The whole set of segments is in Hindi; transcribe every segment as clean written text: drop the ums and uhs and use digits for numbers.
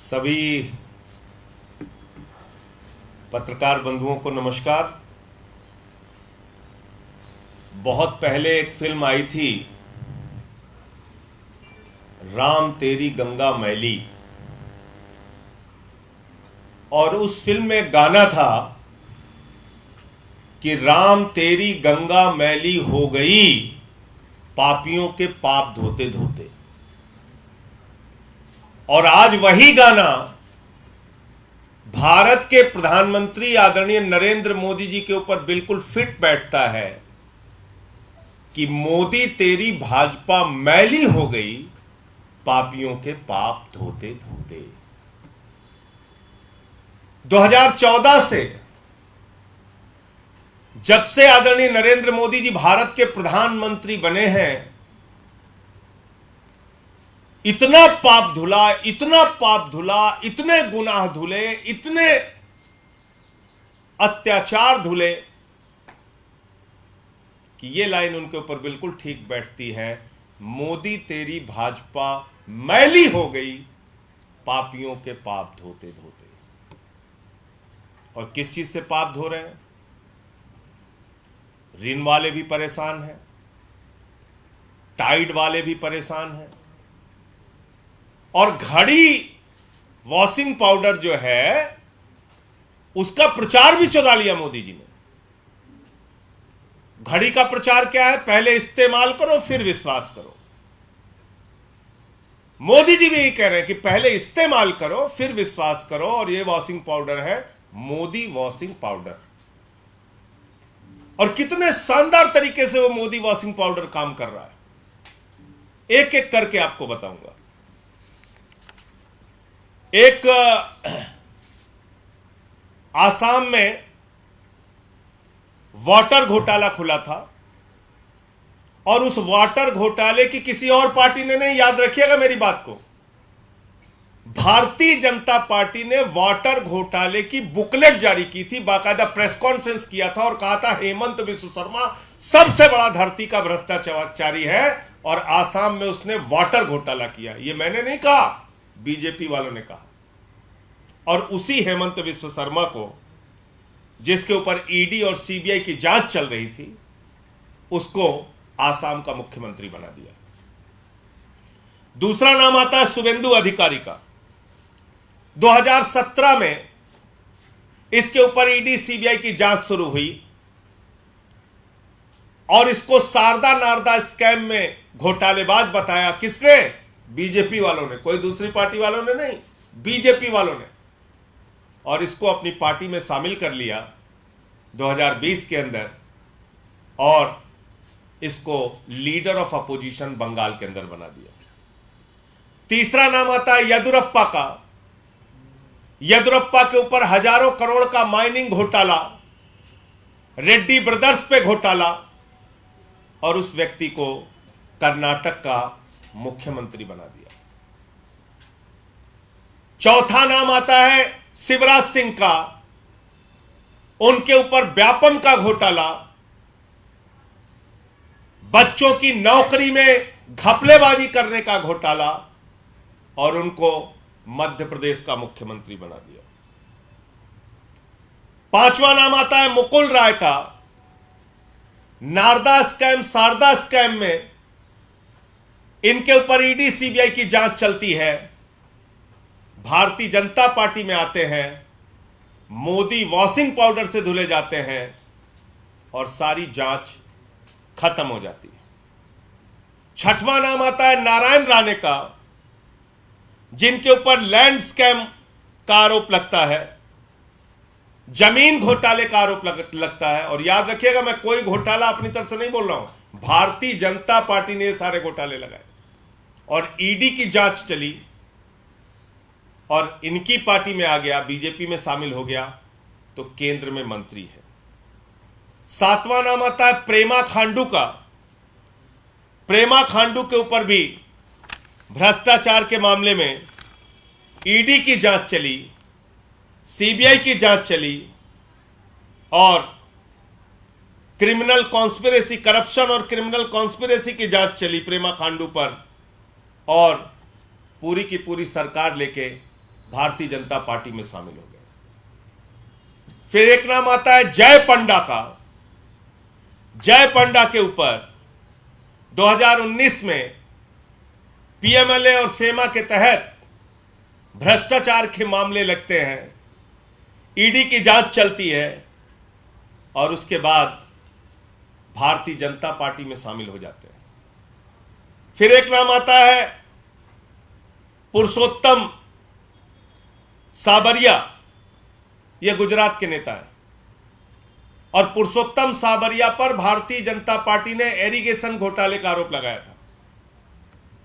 सभी पत्रकार बंधुओं को नमस्कार। बहुत पहले एक फिल्म आई थी, राम तेरी गंगा मैली, और उस फिल्म में गाना था कि राम तेरी गंगा मैली हो गई पापियों के पाप धोते धोते। और आज वही गाना भारत के प्रधानमंत्री आदरणीय नरेंद्र मोदी जी के ऊपर बिल्कुल फिट बैठता है कि मोदी तेरी भाजपा मैली हो गई पापियों के पाप धोते धोते। 2014 से जब से आदरणीय नरेंद्र मोदी जी भारत के प्रधानमंत्री बने हैं, इतना पाप धुला, इतना पाप धुला, इतने गुनाह धुले, इतने अत्याचार धुले कि ये लाइन उनके ऊपर बिल्कुल ठीक बैठती है, मोदी तेरी भाजपा मैली हो गई पापियों के पाप धोते धोते। और किस चीज से पाप धो रहे हैं? ऋण वाले भी परेशान हैं, टाइड वाले भी परेशान हैं, और घड़ी वॉशिंग पाउडर जो है उसका प्रचार भी चुरा लिया मोदी जी ने। घड़ी का प्रचार क्या है? पहले इस्तेमाल करो फिर विश्वास करो। मोदी जी भी यही कह रहे हैं कि पहले इस्तेमाल करो फिर विश्वास करो, और ये वॉशिंग पाउडर है मोदी वॉशिंग पाउडर। और कितने शानदार तरीके से वो मोदी वॉशिंग पाउडर काम कर रहा है, एक एक करके आपको बताऊंगा। एक आसाम में वाटर घोटाला खुला था, और उस वाटर घोटाले की किसी और पार्टी ने नहीं, याद रखिएगा मेरी बात को, भारतीय जनता पार्टी ने वाटर घोटाले की बुकलेट जारी की थी, बाकायदा प्रेस कॉन्फ्रेंस किया था और कहा था हेमंत बिस्व शर्मा सबसे बड़ा धरती का भ्रष्टाचारी है, और आसाम में उसने वाटर घोटाला किया। ये मैंने नहीं कहा, बीजेपी वालों ने कहा। और उसी हेमंत बिस्व शर्मा को, जिसके ऊपर ईडी और सीबीआई की जांच चल रही थी, उसको आसाम का मुख्यमंत्री बना दिया। दूसरा नाम आता है शुभेंदु अधिकारी का। 2017 में इसके ऊपर ईडी सीबीआई की जांच शुरू हुई, और इसको शारदा नारदा स्कैम में घोटालेबाज बताया। किसने? बीजेपी वालों ने, कोई दूसरी पार्टी वालों ने नहीं, बीजेपी वालों ने। और इसको अपनी पार्टी में शामिल कर लिया 2020 के अंदर, और इसको लीडर ऑफ अपोजिशन बंगाल के अंदर बना दिया। तीसरा नाम आता है येदियुरप्पा का। येदियुरप्पा के ऊपर हजारों करोड़ का माइनिंग घोटाला, रेड्डी ब्रदर्स पे घोटाला, और उस व्यक्ति को कर्नाटक का मुख्यमंत्री बना दिया। चौथा नाम आता है शिवराज सिंह का। उनके ऊपर व्यापम का घोटाला, बच्चों की नौकरी में घपलेबाजी करने का घोटाला, और उनको मध्य प्रदेश का मुख्यमंत्री बना दिया। पांचवा नाम आता है मुकुल राय का। नारदा स्कैम, शारदा स्कैम में इनके ऊपर ईडी सीबीआई की जांच चलती है, भारतीय जनता पार्टी में आते हैं, मोदी वॉशिंग पाउडर से धुले जाते हैं, और सारी जांच खत्म हो जाती है। छठवां नाम आता है नारायण राणे का, जिनके ऊपर लैंड स्कैम का आरोप लगता है, जमीन घोटाले का आरोप लगता है। और याद रखिएगा, मैं कोई घोटाला अपनी तरफ से नहीं बोल रहा हूं, भारतीय जनता पार्टी ने ये सारे घोटाले लगाए, और ईडी की जांच चली, और इनकी पार्टी में आ गया, बीजेपी में शामिल हो गया, तो केंद्र में मंत्री है। सातवां नाम आता है प्रेमा खांडू का। प्रेमा खांडू के ऊपर भी भ्रष्टाचार के मामले में ईडी की जांच चली, सीबीआई की जांच चली, और क्रिमिनल कॉन्स्पिरेसी, करप्शन और क्रिमिनल कॉन्स्पिरेसी की जांच चली प्रेमा खांडू पर, और पूरी की पूरी सरकार लेके भारतीय जनता पार्टी में शामिल हो गए। फिर एक नाम आता है जय पंडा का। जय पंडा के ऊपर 2019 में पीएमएलए और फेमा के तहत भ्रष्टाचार के मामले लगते हैं, ईडी की जांच चलती है और उसके बाद भारतीय जनता पार्टी में शामिल हो जाते हैं। फिर एक नाम आता है पुरुषोत्तम साबरिया, यह गुजरात के नेता है और पुरुषोत्तम साबरिया पर भारतीय जनता पार्टी ने इरिगेशन घोटाले का आरोप लगाया था,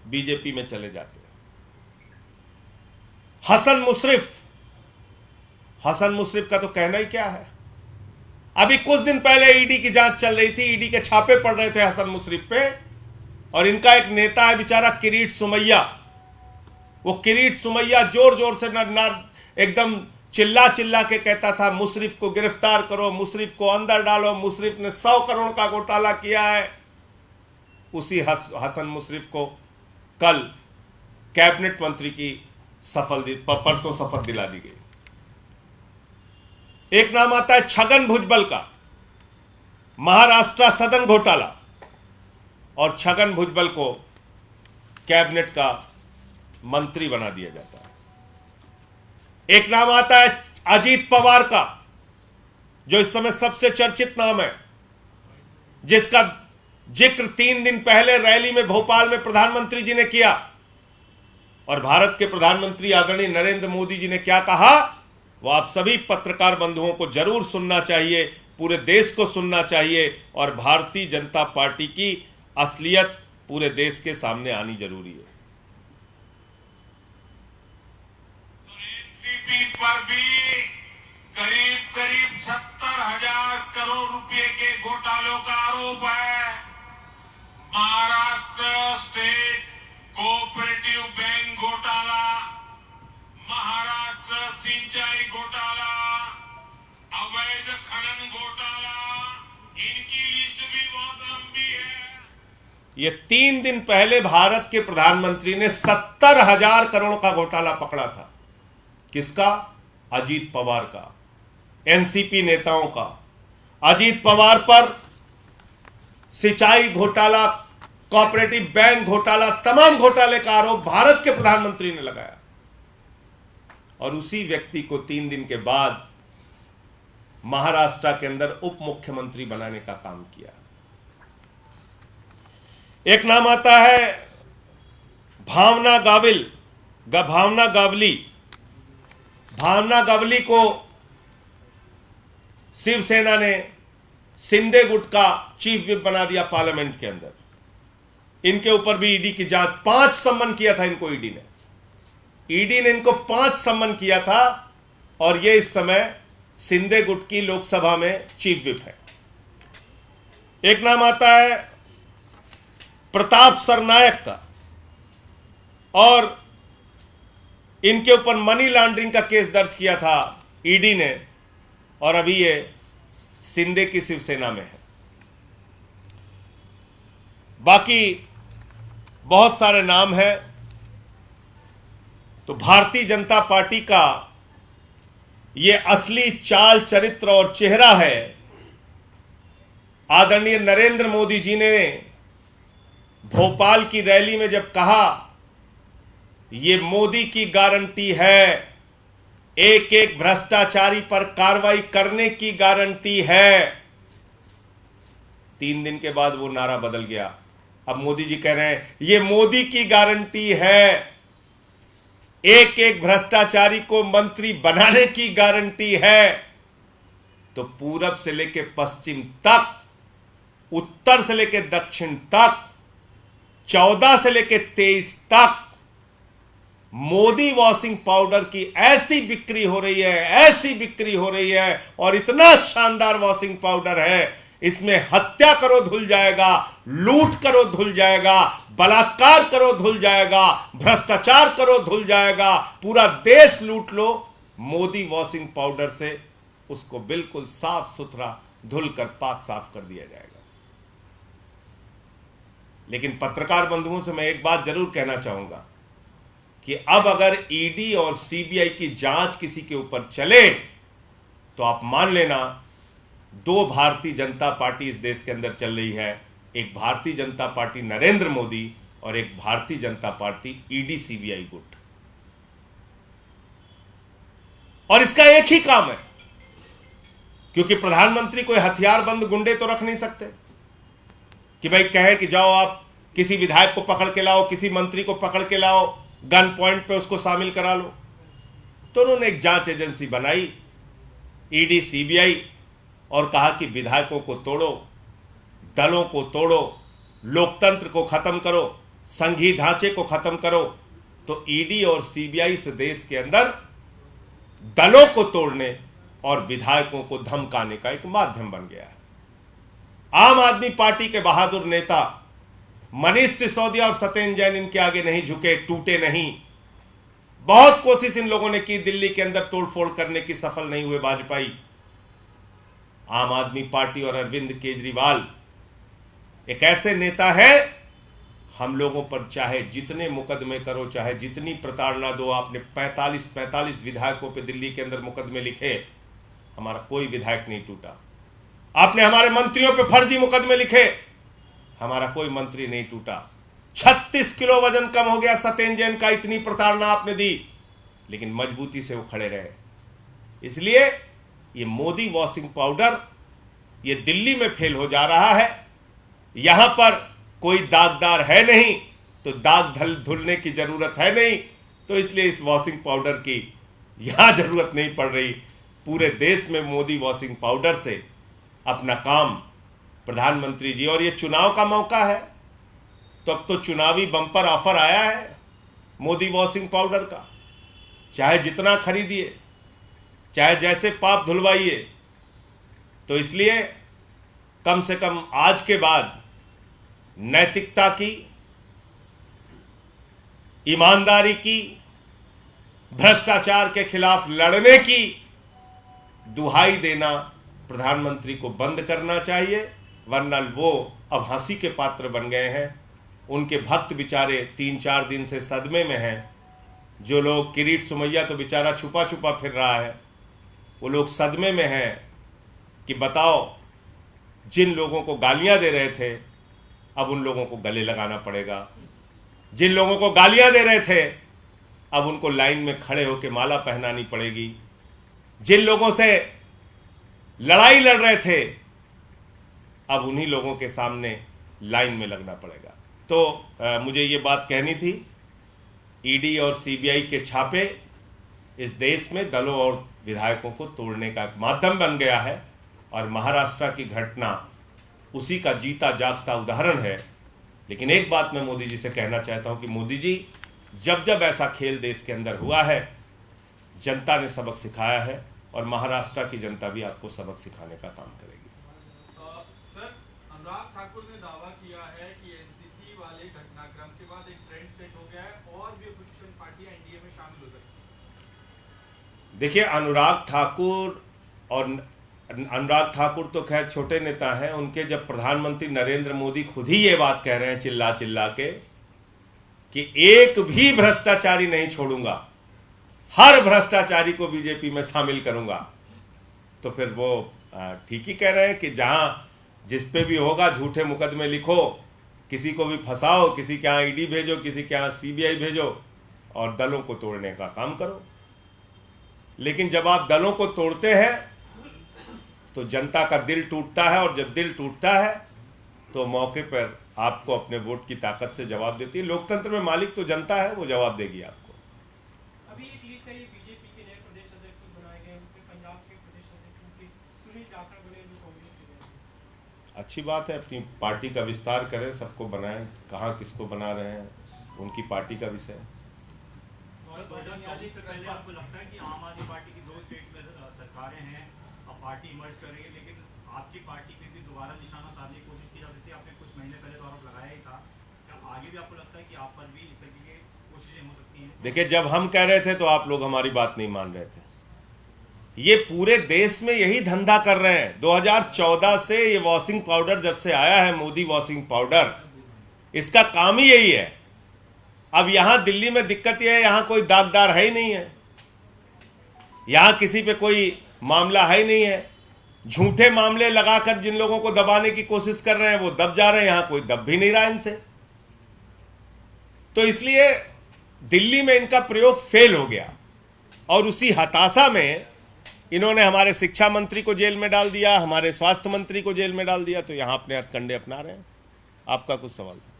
बीजेपी में चले जाते हैं। हसन मुशरिफ का तो कहना ही क्या है। अभी कुछ दिन पहले ईडी की जांच चल रही थी, ईडी के छापे पड़ रहे थे हसन मुशरिफ पे, और इनका एक नेता है बेचारा किरीट सुमैया। वो किरीट सुमैया जोर जोर से एकदम चिल्ला चिल्ला के कहता था मुशरिफ को गिरफ्तार करो, मुशरिफ को अंदर डालो, मुशरिफ ने 100 करोड़ का घोटाला किया है। उसी हसन मुशरिफ को कल कैबिनेट मंत्री की परसों शपथ दिला दी गई। एक नाम आता है छगन भुजबल का, महाराष्ट्र सदन घोटाला, और छगन भुजबल को कैबिनेट का मंत्री बना दिया जाता है। एक नाम आता है अजीत पवार का, जो इस समय सबसे चर्चित नाम है, जिसका जिक्र 3 दिन पहले रैली में भोपाल में प्रधानमंत्री जी ने किया। और भारत के प्रधानमंत्री आदरणीय नरेंद्र मोदी जी ने क्या कहा, वो आप सभी पत्रकार बंधुओं को जरूर सुनना चाहिए, पूरे देश को सुनना चाहिए, और भारतीय जनता पार्टी की असलियत पूरे देश के सामने आनी जरूरी है। एनसीपी पर भी करीब 70,000 करोड़ रुपए के घोटालों का आरोप है। महाराष्ट्र स्टेट कोऑपरेटिव बैंक घोटाला, महाराष्ट्र सिंचाई घोटाला, अवैध खनन घोटाला, इनकी लिस्ट भी बहुत लंबी है। ये 3 दिन पहले भारत के प्रधानमंत्री ने 70,000 करोड़ का घोटाला पकड़ा था। किसका? अजीत पवार का, एनसीपी नेताओं का। अजीत पवार पर सिंचाई घोटाला, कोऑपरेटिव बैंक घोटाला, तमाम घोटाले का आरोप भारत के प्रधानमंत्री ने लगाया, और उसी व्यक्ति को 3 दिन के बाद महाराष्ट्र के अंदर उप मुख्यमंत्री बनाने का काम किया। एक नाम आता है भावना गावली को शिवसेना ने शिंदे गुट का चीफ विप बना दिया पार्लियामेंट के अंदर। इनके ऊपर भी ईडी की जांच, 5 सम्मन किया था इनको ईडी ने इनको 5 सम्मन किया था, और ये इस समय शिंदे गुट की लोकसभा में चीफ विप है। एक नाम आता है प्रताप सरनायक का, और इनके ऊपर मनी लॉन्ड्रिंग का केस दर्ज किया था ईडी ने, और अभी ये शिंदे की शिवसेना में है। बाकी बहुत सारे नाम हैं। तो भारतीय जनता पार्टी का ये असली चाल चरित्र और चेहरा है। आदरणीय नरेंद्र मोदी जी ने भोपाल की रैली में जब कहा, ये मोदी की गारंटी है, एक एक भ्रष्टाचारी पर कार्रवाई करने की गारंटी है। 3 दिन के बाद वो नारा बदल गया। अब मोदी जी कह रहे हैं ये मोदी की गारंटी है, एक एक भ्रष्टाचारी को मंत्री बनाने की गारंटी है। तो पूरब से लेकर पश्चिम तक, उत्तर से लेकर दक्षिण तक, 14 से लेकर 23 तक मोदी वॉशिंग पाउडर की ऐसी बिक्री हो रही है, और इतना शानदार वॉशिंग पाउडर है, इसमें हत्या करो धुल जाएगा, लूट करो धुल जाएगा, बलात्कार करो धुल जाएगा, भ्रष्टाचार करो धुल जाएगा, पूरा देश लूट लो, मोदी वॉशिंग पाउडर से उसको बिल्कुल साफ सुथरा धुलकर पाक साफ कर दिया जाएगा। लेकिन पत्रकार बंधुओं से मैं एक बात जरूर कहना चाहूंगा कि अब अगर ईडी और सीबीआई की जांच किसी के ऊपर चले तो आप मान लेना दो भारतीय जनता पार्टी इस देश के अंदर चल रही है, एक भारतीय जनता पार्टी नरेंद्र मोदी और एक Bharatiya Janata party ED CBI गुट। और इसका एक ही काम है, क्योंकि प्रधानमंत्री कोई हथियारबंद गुंडे तो रख नहीं सकते कि भाई कहे कि जाओ आप किसी विधायक को पकड़ के लाओ, किसी मंत्री को पकड़ के लाओ, गन पॉइंट पे उसको शामिल करा लो। तो उन्होंने एक जांच एजेंसी बनाई ईडी सीबीआई और कहा कि विधायकों को तोड़ो, दलों को तोड़ो, लोकतंत्र को खत्म करो, संघीय ढांचे को खत्म करो। तो ईडी और सीबीआई से देश के अंदर दलों को तोड़ने और विधायकों को धमकाने का एक माध्यम बन गया है। आम आदमी पार्टी के बहादुर नेता मनीष सिसोदिया और सत्येंद्र जैन इनके आगे नहीं झुके, टूटे नहीं। बहुत कोशिश इन लोगों ने की दिल्ली के अंदर तोड़फोड़ करने की, सफल नहीं हुए वाजपेयी। आम आदमी पार्टी और अरविंद केजरीवाल एक ऐसे नेता है, हम लोगों पर चाहे जितने मुकदमे करो, चाहे जितनी प्रताड़ना दो, आपने 45 विधायकों पे दिल्ली के अंदर मुकदमे लिखे, हमारा कोई विधायक नहीं टूटा। आपने हमारे मंत्रियों पे फर्जी मुकदमे लिखे, हमारा कोई मंत्री नहीं टूटा। 36 किलो वजन कम हो गया सत्येंद्र जैन का, इतनी प्रताड़ना आपने दी, लेकिन मजबूती से वो खड़े रहे। इसलिए ये मोदी वॉशिंग पाउडर ये दिल्ली में फेल हो जा रहा है। यहां पर कोई दागदार है नहीं तो दाग धुलने की जरूरत है नहीं, तो इसलिए इस वॉशिंग पाउडर की यहां जरूरत नहीं पड़ रही। पूरे देश में मोदी वॉशिंग पाउडर से अपना काम प्रधानमंत्री जी, और ये चुनाव का मौका है तो अब तो चुनावी बम्पर ऑफर आया है मोदी वॉशिंग पाउडर का, चाहे जितना खरीदिए, चाहे जैसे पाप धुलवाइए। तो इसलिए कम से कम आज के बाद नैतिकता की, ईमानदारी की, भ्रष्टाचार के खिलाफ लड़ने की दुहाई देना प्रधानमंत्री को बंद करना चाहिए, वरना वो अब हंसी के पात्र बन गए हैं। उनके भक्त बेचारे 3-4 दिन से सदमे में हैं। जो लोग, किरीट सुमैया तो बेचारा छुपा छुपा फिर रहा है, वो लोग सदमे में हैं कि बताओ, जिन लोगों को गालियां दे रहे थे अब उन लोगों को गले लगाना पड़ेगा, जिन लोगों को गालियां दे रहे थे अब उनको लाइन में खड़े होकर माला पहनानी पड़ेगी, जिन लोगों से लड़ाई लड़ रहे थे अब उन्हीं लोगों के सामने लाइन में लगना पड़ेगा। तो मुझे ये बात कहनी थी। ईडी और सीबीआई के छापे इस देश में दलों और विधायकों को तोड़ने का माध्यम बन गया है, और महाराष्ट्र की घटना उसी का जीता जागता उदाहरण है। लेकिन एक बात मैं मोदी जी से कहना चाहता हूं कि मोदी जी, जब जब ऐसा खेल देश के अंदर हुआ है, जनता ने सबक सिखाया है, और महाराष्ट्र की जनता भी आपको सबक सिखाने का काम करेगी। सर, अनुराग ठाकुर ने दावा किया है कि एनसीपी वाले घटनाक्रम के बाद एक ट्रेंड सेट हो गया है और भी अपोजिशन पार्टियां एनडीए में शामिल हो सकती हैं। देखिए, अनुराग ठाकुर तो खैर छोटे नेता हैं। उनके जब प्रधानमंत्री नरेंद्र मोदी खुद ही ये बात कह रहे हैं चिल्ला चिल्ला के कि एक भी भ्रष्टाचारी नहीं छोड़ूंगा, हर भ्रष्टाचारी को बीजेपी में शामिल करूंगा, तो फिर वो ठीक ही कह रहे हैं कि जहां जिस पे भी होगा झूठे मुकदमे लिखो, किसी को भी फंसाओ, किसी के यहाँ ईडी भेजो, किसी के यहाँ सीबीआई भेजो और दलों को तोड़ने का काम करो। लेकिन जब आप दलों को तोड़ते हैं तो जनता का दिल टूटता है, और जब दिल टूटता है तो मौके पर आपको अपने वोट की ताकत से जवाब देती है। लोकतंत्र में मालिक तो जनता है, वो जवाब देगी आपको। अभी एक लिस्ट है बीजेपी के नए प्रदेश अध्यक्ष बनाए गए, उनके पंजाब के प्रदेश अध्यक्ष सुनील जाखड़ बने, जो कांग्रेस से गए। अच्छी बात है, अपनी पार्टी का विस्तार करें, सबको बनाएं। कहाँ किसको बना रहे हैं उनकी पार्टी का विषय है। 2040 से पहले आपको लगता है कि आम आदमी पार्टी की 2 स्टेट में सरकारें हैं, अब पार्टी इमर्ज कर रही है, लेकिन आपकी पार्टी पे भी दोबारा निशाना साधने की कोशिश की जा सकती है? आपने कुछ महीने पहले तो आरोप लगाया ही था, क्या आगे भी आपको लगता है कि आप पर भी इस तरह की कोशिशें हो सकती हैं? देखिए, जब हम कह रहे थे तो आप लोग हमारी बात नहीं मान रहे थे। ये पूरे देश में यही धंधा कर रहे हैं। 2014 से ये वॉशिंग पाउडर जब से आया है, मोदी वॉशिंग पाउडर, इसका काम ही यही है अब यहां दिल्ली में दिक्कत यह है, यहां कोई दागदार है ही नहीं है, यहां किसी पे कोई मामला है ही नहीं है। झूठे मामले लगाकर जिन लोगों को दबाने की कोशिश कर रहे हैं वो दब जा रहे हैं, यहां कोई दब भी नहीं रहा इनसे। तो इसलिए दिल्ली में इनका प्रयोग फेल हो गया और उसी हताशा में इन्होंने हमारे शिक्षा मंत्री को जेल में डाल दिया, हमारे स्वास्थ्य मंत्री को जेल में डाल दिया, तो यहां अपने हथकंडे अपना रहे हैं। आपका कुछ सवाल था?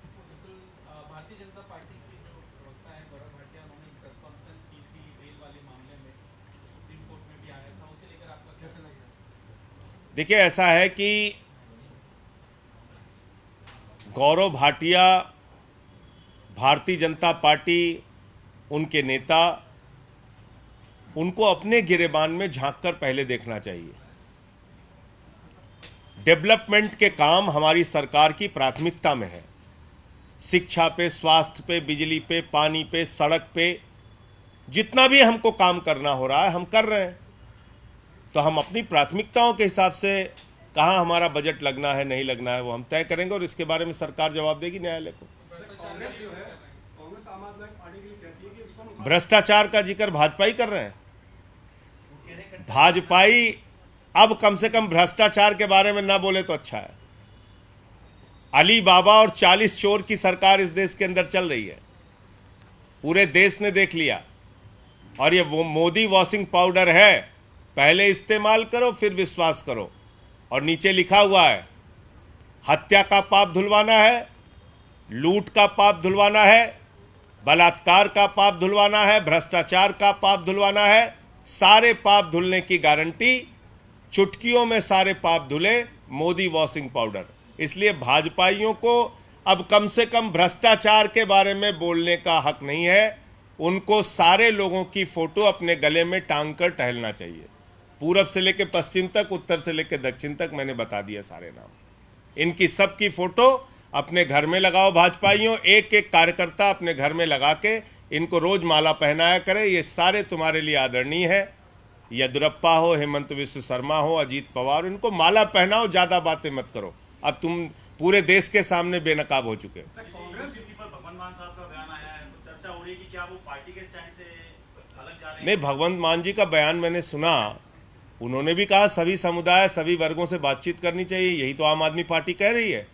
भारतीय जनता पार्टी की जो प्रवक्ता है गौरव भाटिया, उन्होंने एक प्रेस कॉन्फ्रेंस की थी रेल वाले मामले में, सुप्रीम कोर्ट में भी आया था, उसे लेकर आपका क्या कहना है? देखिए, ऐसा है कि गौरव भाटिया, भारतीय जनता पार्टी, उनके नेता, उनको अपने गिरेबान में झांककर पहले देखना चाहिए। डेवलपमेंट के काम हमारी सरकार की प्राथमिकता में है। शिक्षा पे, स्वास्थ्य पे, बिजली पे, पानी पे, सड़क पे, जितना भी हमको काम करना हो रहा है हम कर रहे हैं। तो हम अपनी प्राथमिकताओं के हिसाब से कहाँ हमारा बजट लगना है, नहीं लगना है, वो हम तय करेंगे और इसके बारे में सरकार जवाब देगी न्यायालय को। भ्रष्टाचार का जिक्र भाजपाई कर रहे हैं। भाजपाई अब कम से कम भ्रष्टाचार के बारे में ना बोले तो अच्छा है। अली बाबा और 40 चोर की सरकार इस देश के अंदर चल रही है, पूरे देश ने देख लिया। और ये वो मोदी वॉशिंग पाउडर है, पहले इस्तेमाल करो फिर विश्वास करो। और नीचे लिखा हुआ है, हत्या का पाप धुलवाना है, लूट का पाप धुलवाना है, बलात्कार का पाप धुलवाना है, भ्रष्टाचार का पाप धुलवाना है। सारे पाप धुलने की गारंटी, चुटकियों में सारे पाप धुले, मोदी वॉशिंग पाउडर। इसलिए भाजपाइयों को अब कम से कम भ्रष्टाचार के बारे में बोलने का हक नहीं है। उनको सारे लोगों की फोटो अपने गले में टांग कर टहलना चाहिए। पूरब से लेकर पश्चिम तक, उत्तर से लेकर दक्षिण तक मैंने बता दिया सारे नाम। इनकी सबकी फोटो अपने घर में लगाओ भाजपाइयों, एक एक कार्यकर्ता अपने घर में लगा के इनको रोज माला पहनाया करे। ये सारे तुम्हारे लिए आदरणीय है। येदियुरप्पा हो, हेमंत विश्व शर्मा हो, अजीत पवार, इनको माला पहनाओ, ज्यादा बातें मत करो। अब तुम पूरे देश के सामने बेनकाब हो चुके हो। यूसीसी पर भगवंत मान साहब का बयान आया है, तो चर्चा हो रही है कि क्या वो पार्टी के स्टैंड से अलग जा रहे हैं? नहीं, भगवंत मान जी का बयान मैंने सुना। उन्होंने भी कहा सभी समुदाय, सभी वर्गों से बातचीत करनी चाहिए। यही तो आम आदमी पार्टी कह रही है।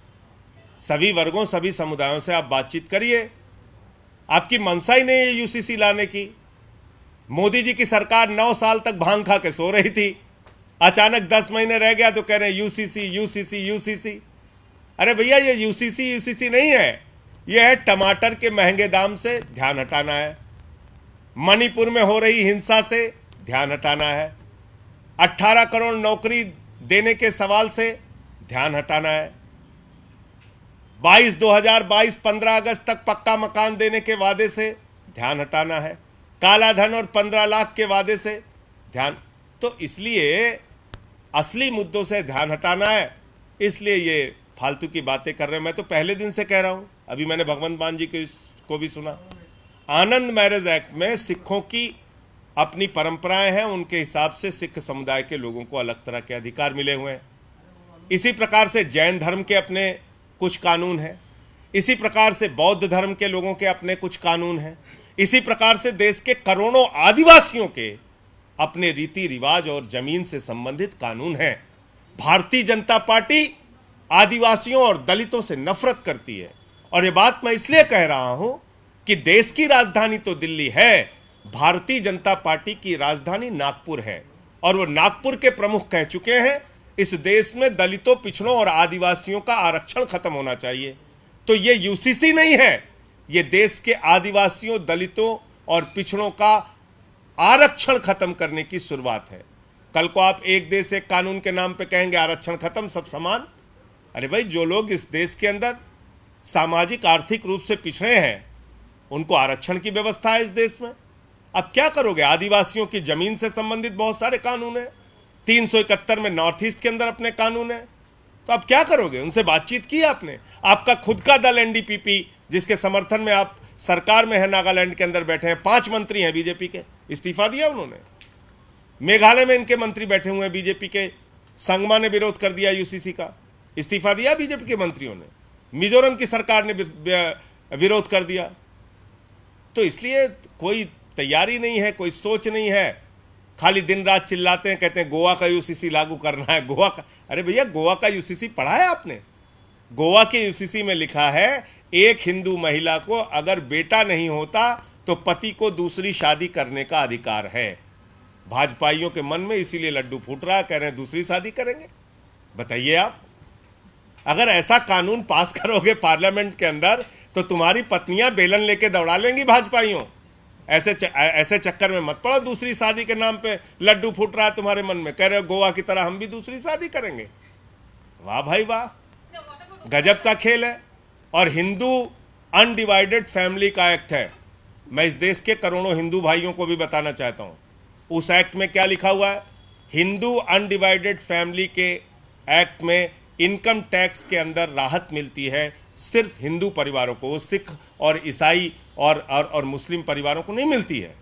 सभी वर्गों, सभी समुदायों से आप बातचीत करिए। आपकी मंशा ही नहीं है यूसीसी लाने की। मोदी जी की सरकार 9 साल तक भांग खा के सो रही थी, अचानक 10 महीने रह गया तो कह रहे हैं यूसीसी यूसीसी यूसीसी। अरे भैया, ये यूसीसी यूसीसी नहीं है, ये है टमाटर के महंगे दाम से ध्यान हटाना है, मणिपुर में हो रही हिंसा से ध्यान हटाना है, 18 करोड़ नौकरी देने के सवाल से ध्यान हटाना है, 2022 15 अगस्त तक पक्का मकान देने के वादे से ध्यान हटाना है, काला धन और 15 लाख के वादे से ध्यान। तो इसलिए असली मुद्दों से ध्यान हटाना है, इसलिए ये फालतू की बातें कर रहे हैं। मैं तो पहले दिन से कह रहा हूं, अभी मैंने भगवंत मान जी को भी सुना। आनंद मैरिज एक्ट में सिखों की अपनी परंपराएं हैं, उनके हिसाब से सिख समुदाय के लोगों को अलग तरह के अधिकार मिले हुए हैं। इसी प्रकार से जैन धर्म के अपने कुछ कानून हैं, इसी प्रकार से बौद्ध धर्म के लोगों के अपने कुछ कानून हैं, इसी प्रकार से देश के करोड़ों आदिवासियों के अपने रीति रिवाज और जमीन से संबंधित कानून हैं। भारतीय जनता पार्टी आदिवासियों और दलितों से नफरत करती है। और ये बात मैं इसलिए कह रहा हूं कि देश की राजधानी तो दिल्ली है, भारतीय जनता पार्टी की राजधानी नागपुर है। और वो नागपुर के प्रमुख कह चुके हैं इस देश में दलितों, पिछड़ों और आदिवासियों का आरक्षण खत्म होना चाहिए। तो ये यूसीसी नहीं है, ये देश के आदिवासियों, दलितों और पिछड़ों का आरक्षण खत्म करने की शुरुआत है। कल को आप एक देश एक कानून के नाम पे कहेंगे आरक्षण खत्म, सब समान। अरे भाई, जो लोग इस देश के अंदर सामाजिक आर्थिक रूप से पिछड़े हैं उनको आरक्षण की व्यवस्था है इस देश में। अब क्या करोगे? आदिवासियों की जमीन से संबंधित बहुत सारे कानून हैं, 371 में नॉर्थ ईस्ट के अंदर अपने कानून है। तो अब क्या करोगे? उनसे बातचीत की आपने? आपका खुद का दल एनडीपीपी, जिसके समर्थन में आप सरकार में है, नागालैंड के अंदर बैठे हैं, 5 मंत्री हैं बीजेपी के, इस्तीफा दिया उन्होंने। मेघालय में इनके मंत्री बैठे हुए हैं बीजेपी के, संगमा ने विरोध कर दिया यूसीसी का, इस्तीफा दिया बीजेपी के मंत्रियों ने। मिजोरम की सरकार ने विरोध कर दिया। तो इसलिए कोई तैयारी नहीं है, कोई सोच नहीं है, खाली दिन रात चिल्लाते हैं, कहते हैं गोवा का यूसीसी लागू करना है, गोवा का। अरे भैया, गोवा का यूसीसी पढ़ा है आपने? गोवा के यूसीसी में लिखा है एक हिंदू महिला को अगर बेटा नहीं होता तो पति को दूसरी शादी करने का अधिकार है। भाजपाइयों के मन में इसीलिए लड्डू फूट रहा है, कह रहे हैं दूसरी शादी करेंगे। बताइए आप, अगर ऐसा कानून पास करोगे पार्लियामेंट के अंदर तो तुम्हारी पत्नियां बेलन लेके दौड़ा लेंगी भाजपाइयों। ऐसे चक्कर में मत पड़ो, दूसरी शादी के नाम पे लड्डू फूट रहा है तुम्हारे मन में, कह रहे हो गोवा की तरह हम भी दूसरी शादी करेंगे। वाह भाई वाह, गजब का खेल है। और हिंदू अनडिवाइडेड फैमिली का एक्ट है। मैं इस देश के करोड़ों हिंदू भाइयों को भी बताना चाहता हूं, उस एक्ट में क्या लिखा हुआ है। हिंदू अनडिवाइडेड फैमिली के एक्ट में इनकम टैक्स के अंदर राहत मिलती है सिर्फ हिंदू परिवारों को, सिख और ईसाई और मुस्लिम परिवारों को नहीं मिलती है।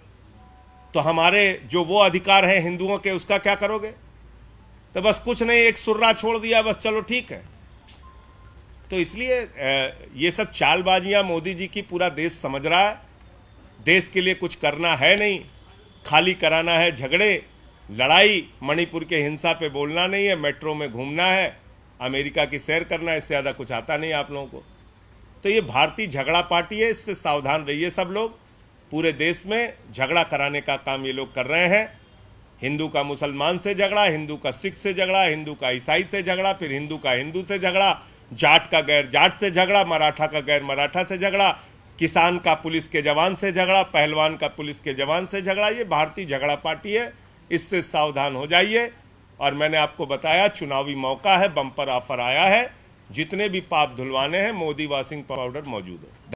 तो हमारे जो वो अधिकार हैं हिंदुओं के, उसका क्या करोगे? तो बस कुछ नहीं, एक सुर्रा छोड़ दिया, बस चलो ठीक है। तो इसलिए ये सब चालबाजियां मोदी जी की पूरा देश समझ रहा है। देश के लिए कुछ करना है नहीं, खाली कराना है झगड़े, लड़ाई, मणिपुर के हिंसा पे बोलना नहीं है, मेट्रो में घूमना है, अमेरिका की सैर करना है, इससे ज़्यादा कुछ आता नहीं आप लोगों को। तो ये भारतीय झगड़ा पार्टी है, इससे सावधान रहिए सब लोग। पूरे देश में झगड़ा कराने का काम ये लोग कर रहे हैं। हिंदू का मुसलमान से झगड़ा, हिंदू का सिख से झगड़ा, हिंदू का ईसाई से झगड़ा, फिर हिंदू का हिंदू से झगड़ा, जाट का गैर जाट से झगड़ा, मराठा का गैर मराठा से झगड़ा, किसान का पुलिस के जवान से झगड़ा, पहलवान का पुलिस के जवान से झगड़ा। ये भारतीय झगड़ा पार्टी है, इससे सावधान हो जाइए। और मैंने आपको बताया चुनावी मौका है, बम्पर ऑफर आया है, जितने भी पाप धुलवाने हैं मोदी वॉशिंग पाउडर मौजूद है।